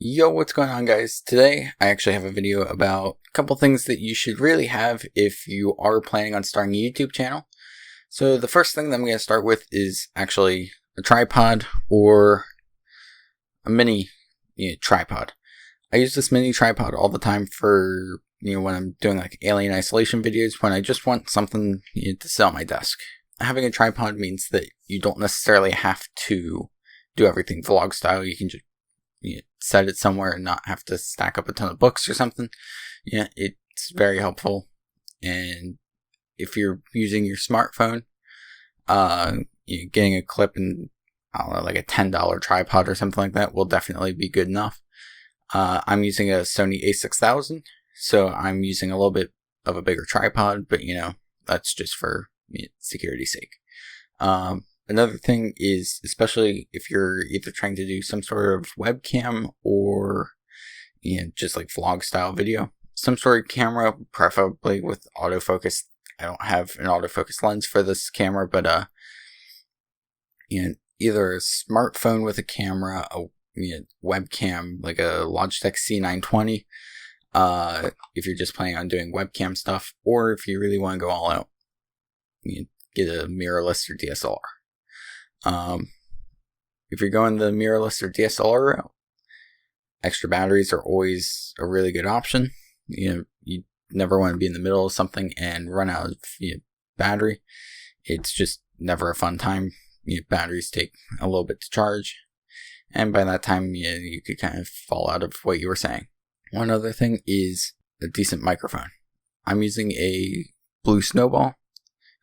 Yo, what's going on, guys? Today I actually have a video about a couple things that you should really have if you are planning on starting a YouTube channel. So the first thing that I'm going to start with is actually a tripod or a mini tripod. I use this mini tripod all the time for when I'm doing like alien isolation videos, when I just want something to sit on my desk. Having a tripod means that you don't necessarily have to do everything vlog style. You can just set it somewhere and not have to stack up a ton of books or something. It's very helpful. And if you're using your smartphone, getting a clip and like a $10 tripod or something like that will definitely be good enough. I'm using a Sony a6000, so I'm using a little bit of a bigger tripod, but that's just for security's sake. Another thing is, especially if you're either trying to do some sort of webcam or just like vlog style video, some sort of camera, preferably with autofocus. I don't have an autofocus lens for this camera, but either a smartphone with a camera, a webcam like a Logitech C920, if you're just planning on doing webcam stuff, or if you really want to go all out, get a mirrorless or DSLR. If you're going the mirrorless or DSLR route, extra batteries are always a really good option. You never want to be in the middle of something and run out of battery. It's just never a fun time. Batteries take a little bit to charge, and by that time you could kind of fall out of what you were saying. One other thing is a decent microphone. I'm using a Blue Snowball.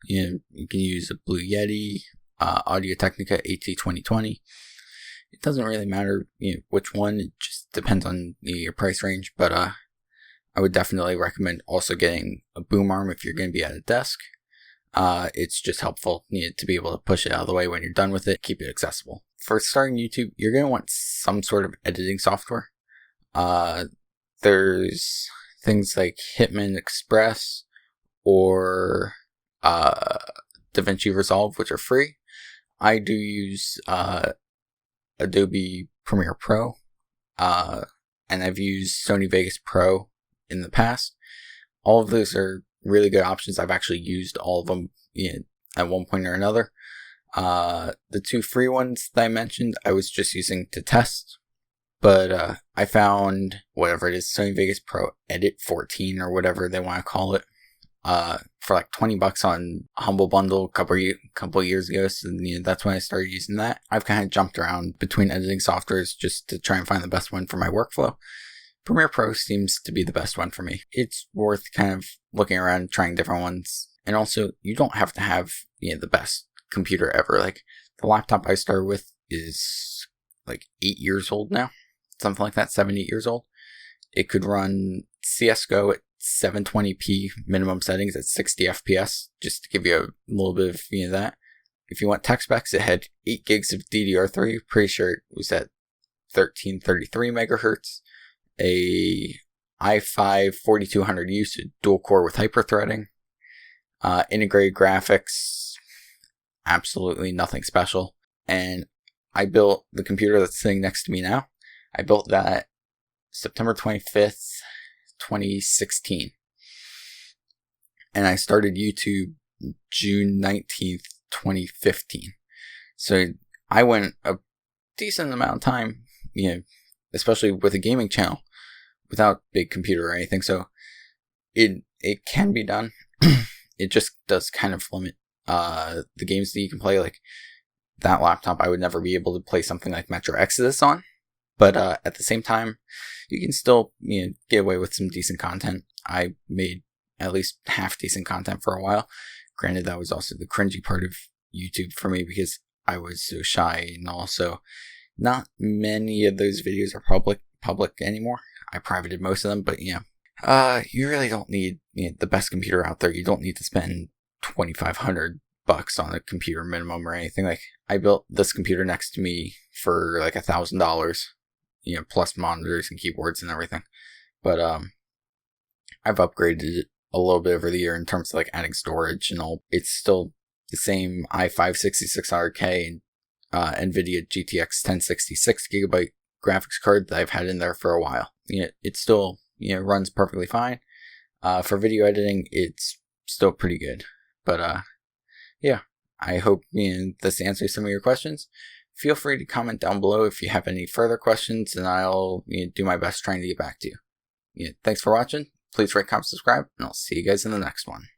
You can use a Blue Yeti, Audio-Technica AT2020. It doesn't really matter which one. It just depends on your price range. But I would definitely recommend also getting a boom arm if you're going to be at a desk. It's just helpful to be able to push it out of the way when you're done with it. Keep it accessible. For starting YouTube, you're going to want some sort of editing software. There's things like Hitman Express or DaVinci Resolve, which are free. I do use Adobe Premiere Pro, and I've used Sony Vegas Pro in the past. All of those are really good options. I've actually used all of them at one point or another. The two free ones that I mentioned, I was just using to test, but I found whatever it is, Sony Vegas Pro Edit 14 or whatever they want to call it, for like $20 on Humble Bundle a couple years ago. So that's when I started using that. I've kind of jumped around between editing softwares just to try and find the best one for my workflow. Premiere Pro seems to be the best one for me. It's worth kind of looking around, trying different ones. And also, you don't have to have the best computer ever. Like, the laptop I started with is like 8 years old now. Something like that, 7, 8 years old. It could run CSGO at 720p minimum settings at 60 FPS, just to give you a little bit of that. If you want tech specs, it had 8 gigs of DDR3. Pretty sure it was at 1333 megahertz. A i5 4200U, so dual core with hyperthreading. Integrated graphics, absolutely nothing special. And I built the computer that's sitting next to me now. I built that September 25th, 2016. And I started YouTube June 19th, 2015. So I went a decent amount of time, especially with a gaming channel, without big computer or anything. So it can be done. It just does kind of limit the games that you can play. Like that laptop, I would never be able to play something like Metro Exodus on. But at the same time, you can still get away with some decent content. I made at least half decent content for a while. Granted, that was also the cringy part of YouTube for me because I was so shy, and also not many of those videos are public anymore. I privated most of them, but you really don't need the best computer out there. You don't need to spend $2,500 on a computer minimum or anything. Like, I built this computer next to me for like $1,000, plus monitors and keyboards and everything. But I've upgraded it a little bit over the year in terms of like adding storage and all. It's still the same i5 6600K and NVIDIA GTX 1060 6GB graphics card that I've had in there for a while. It still runs perfectly fine. For video editing, it's still pretty good. But yeah, I hope this answers some of your questions. Feel free to comment down below if you have any further questions, and I'll do my best trying to get back to you. Thanks for watching. Please rate, comment, subscribe, and I'll see you guys in the next one.